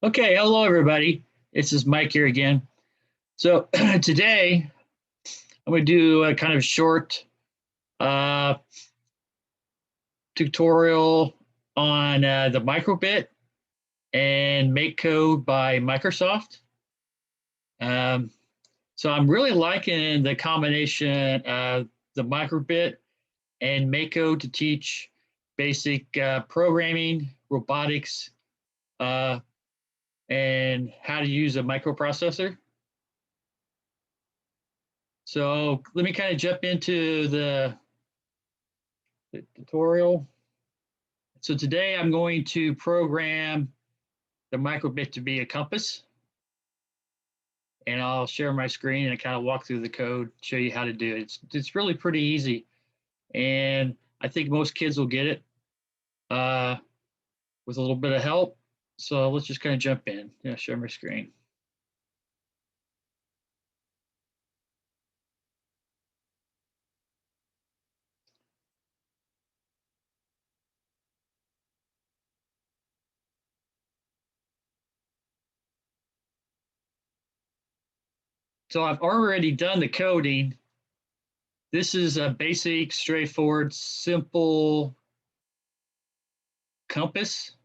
Okay, hello everybody. This is Mike here again. So today I'm going to do a kind of short uh, tutorial on the MicroBit and MakeCode by Microsoft. Um, so I'm really liking the combination of the MicroBit and MakeCode to teach basic programming, robotics, uh, and how to use a microprocessor. So let me kind of jump into the tutorial. So today I'm going to program the MicroBit to be a compass, and I'll share my screen and kind of walk through the code, show you how to do it. It's really pretty easy, and I think most kids will get it uh, with a little bit of help. So let's just kind of jump in. Yeah, share my screen. So I've already done the coding. This is a basic, straightforward, simple compass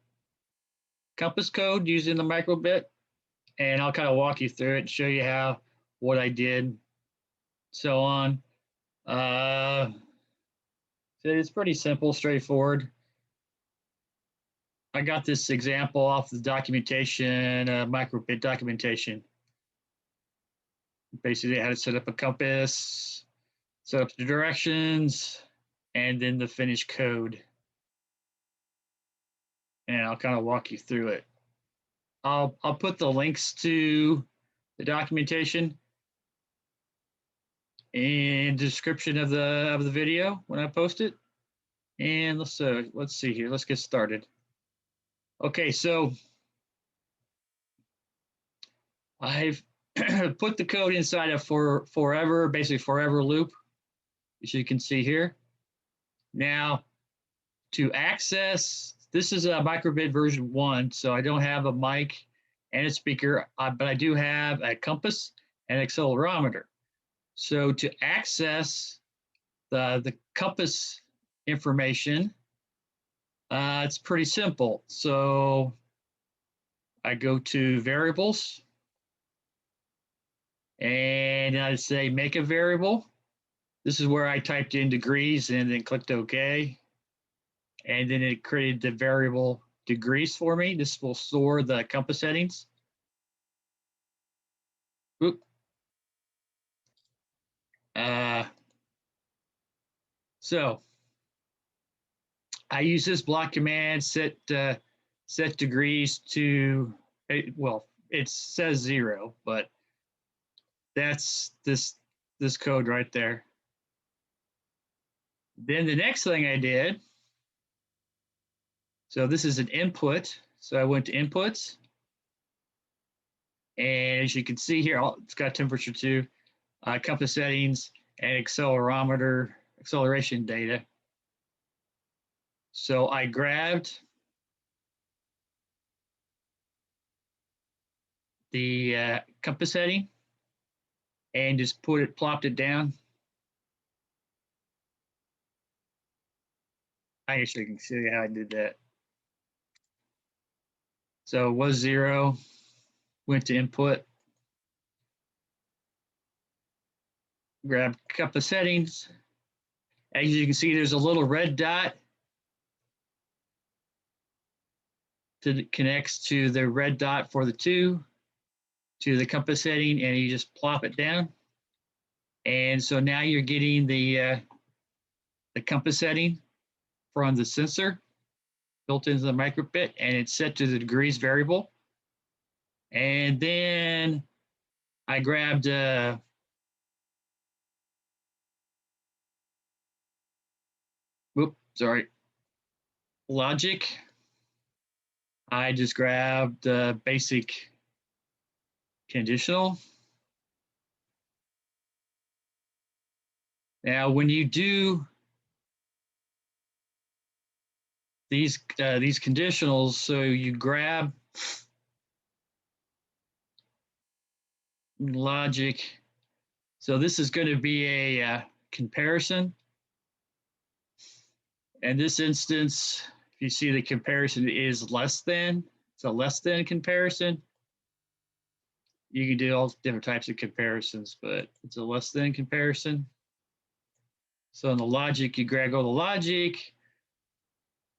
code using the MicroBit, and I'll kind of walk you through it and show you how what I did, so on. So it's pretty simple, straightforward. I got this example off the documentation, MicroBit documentation. Basically, how to set up a compass, set up the directions, and then the finished code. And I'll kind of walk you through it. I'll put the links to the documentation in the description of the video when I post it. And let's see here. Let's get started. Okay, so I've put the code inside of forever, basically forever loop, as you can see here. Now, to access, this is a MicroBit version 1, so I don't have a mic and a speaker, but I do have a compass and accelerometer. So to access the compass information, it's pretty simple. So I go to variables, and I say make a variable. This is where I typed in degrees and then clicked OK. And then it created the variable degrees for me. This will store the compass settings. Oop. So I use this block command, set degrees to, well, it says 0, but that's this code right there. Then the next thing I did, so this is an input. So I went to inputs. And as you can see here, it's got temperature too, compass settings, and acceleration data. So I grabbed the compass setting and just plopped it down. I actually can show you how I did that. So it was 0, went to input, grab compass settings. As you can see, there's a little red dot that connects to the red dot for the 2 to the compass setting, and you just plop it down. And so now you're getting the compass setting from the sensor built into the MicroBit, and it's set to the degrees variable. And then I grabbed logic. I just grabbed basic conditional. Now, when you do these conditionals, so you grab logic. So this is going to be a comparison. In this instance, if you see the comparison is less than, it's a less than comparison. You can do all different types of comparisons, but it's a less than comparison. So in the logic, you go to logic,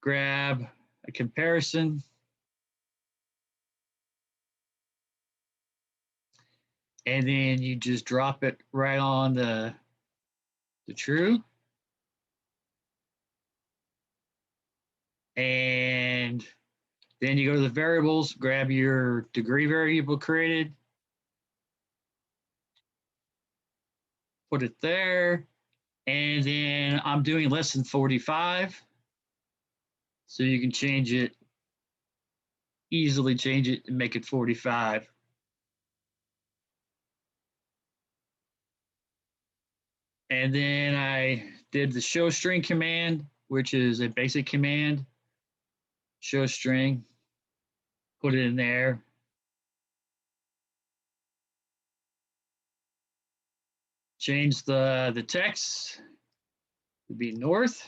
grab a comparison. And then you just drop it right on the true. And then you go to the variables, grab your degree variable created, put it there. And then I'm doing less than 45. So you can change it, easily change it and make it 45. And then I did the ShowString command, which is a basic command. ShowString, put it in there. Change the text to be north.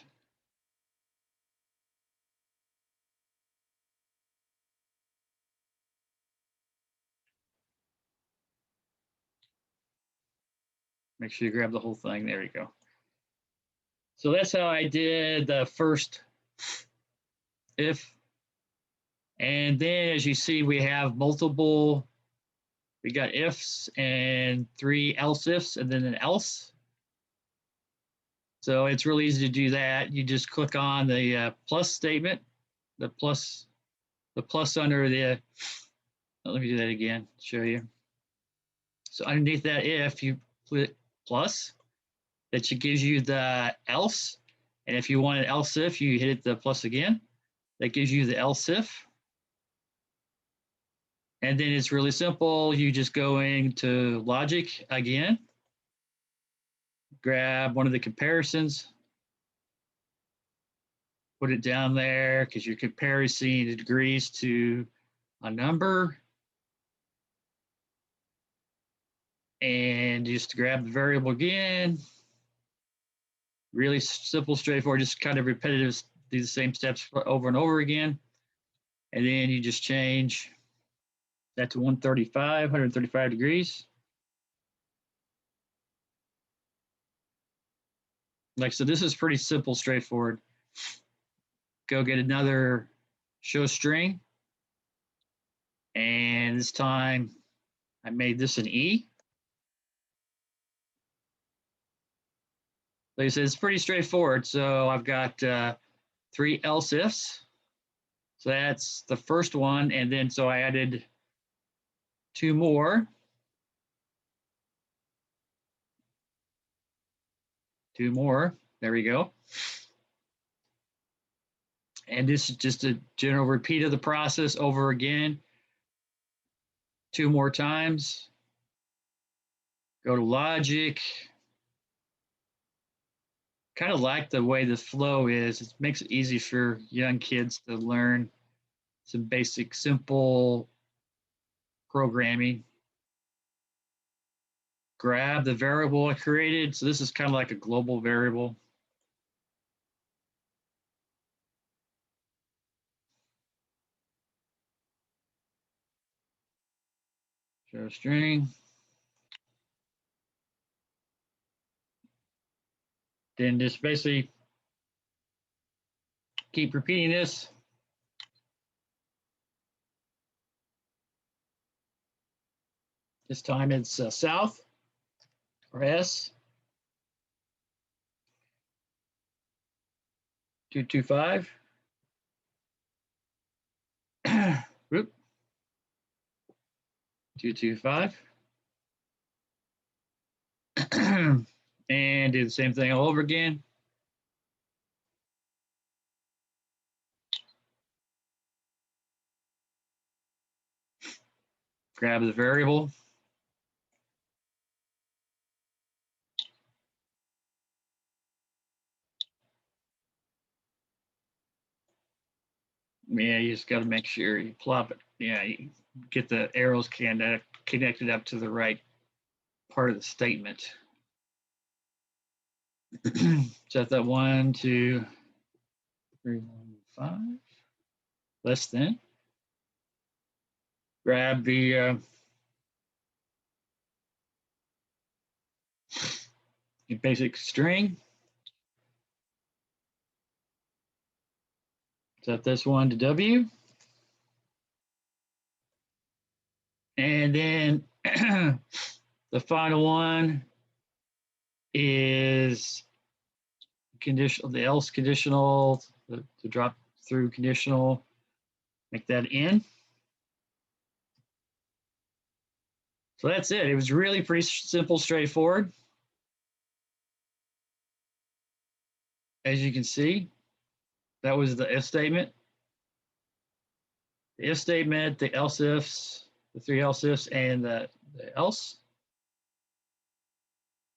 Make sure you grab the whole thing. There you go. So that's how I did the first if. And then as you see, we have multiple, we got ifs and 3 else ifs and then an else. So it's really easy to do that. You just click on the plus statement, the plus under the, let me do that again, show you. So underneath that if, you put plus, that gives you the else. And if you want an else if, you hit the plus again. That gives you the else if. And then it's really simple. You just go into logic again, grab one of the comparisons, put it down there because you're comparing the degrees to a number. And just grab the variable again. Really simple, straightforward, just kind of repetitive, do the same steps over and over again. And then you just change that to 135 degrees. Like, so this is pretty simple, straightforward. Go get another ShowString. And this time I made this an E. Like I said, it's pretty straightforward. So I've got 3 else ifs. So that's the first one. And then so I added 2 more. 2 more. There we go. And this is just a general repeat of the process over again. 2 more times. Go to logic. Kind of like the way the flow is. It makes it easy for young kids to learn some basic, simple programming. Grab the variable I created. So this is kind of like a global variable. ShowString. Then just basically keep repeating this. This time it's south or S. 225. Whoop. 225. And do the same thing all over again. Grab the variable. Yeah, you just got to make sure you plop it. Yeah, you get the arrows connected up to the right part of the statement. Set that 1, 2, 3, 1, 5, less than. Grab the basic string. Set this one to W. And then the final one is conditional, the else conditional, the drop through conditional, make that in. So that's it. It was really pretty simple, straightforward. As you can see, that was the if statement. The if statement, the else ifs, the 3 else ifs, and the else.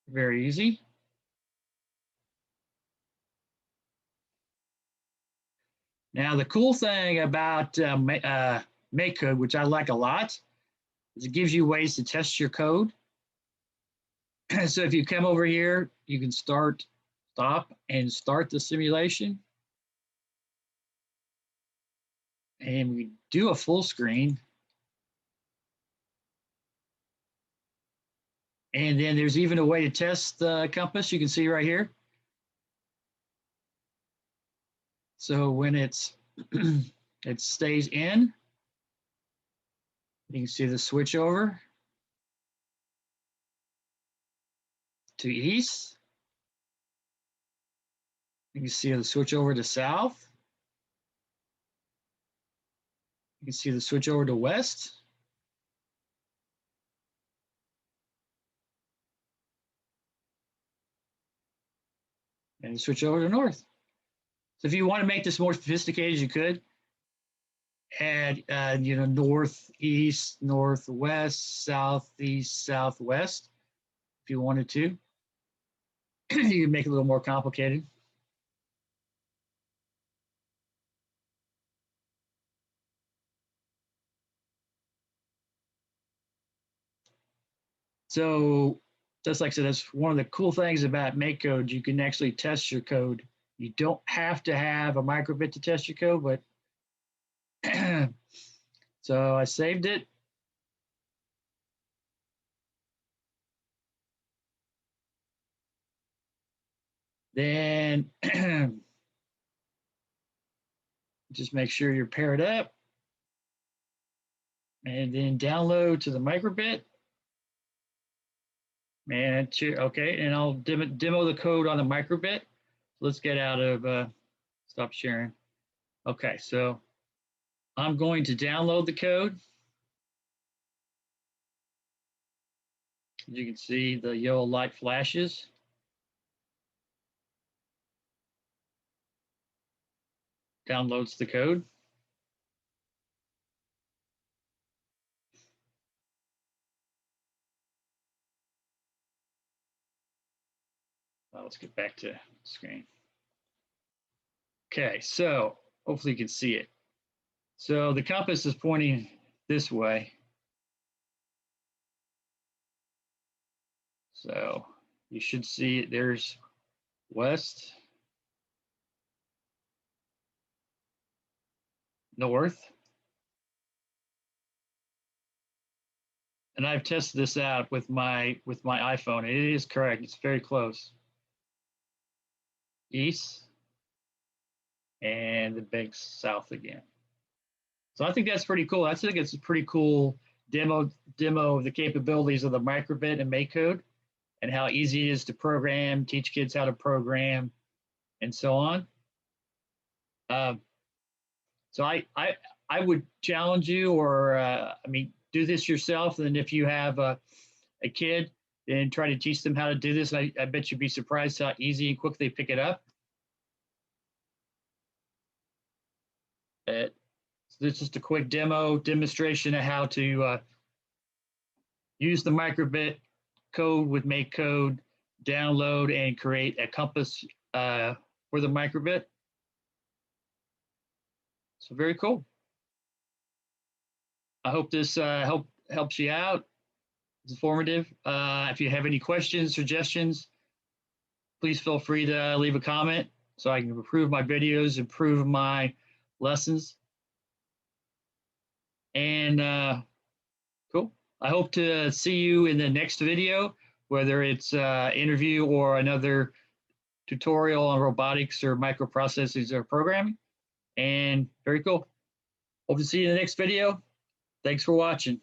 Very easy. Now, the cool thing about MakeCode, which I like a lot, is it gives you ways to test your code. So if you come over here, you can stop, and start the simulation. And we do a full screen. And then there's even a way to test the compass. You can see right here. So when it stays in, you can see the switch over to east. You can see the switch over to south. You can see the switch over to west. And switch over to north. So if you want to make this more sophisticated, you could add, northeast, northwest, southeast, southwest, if you wanted to. You can make it a little more complicated. So just like I said, that's one of the cool things about MakeCode. You can actually test your code. You don't have to have a MicroBit to test your code, but so I saved it. Then just make sure you're paired up. And then download to the MicroBit. And okay, and I'll demo the code on the MicroBit. Let's get out of stop sharing. Okay, so I'm going to download the code. As you can see, the yellow light flashes. Downloads the code. Let's get back to screen. Okay, so hopefully you can see it. So the compass is pointing this way. So you should see it. There's west, north. And I've tested this out with my iPhone. It is correct. It's very close. East, and the big south again. So I think that's pretty cool. I think it's a pretty cool demo of the capabilities of the MicroBit and MakeCode, and how easy it is to program, teach kids how to program, and so on. So I would challenge you, or do this yourself. And if you have a kid, then try to teach them how to do this. I bet you'd be surprised how easy and quick they pick it up. So this is just a quick demonstration of how to use the MicroBit code with MakeCode, download and create a compass for the MicroBit. So very cool. I hope this helps you out. It's informative. If you have any questions, suggestions, please feel free to leave a comment so I can improve my videos, improve my lessons. And cool. I hope to see you in the next video, whether it's interview or another tutorial on robotics or microprocessors or programming. And very cool. Hope to see you in the next video. Thanks for watching.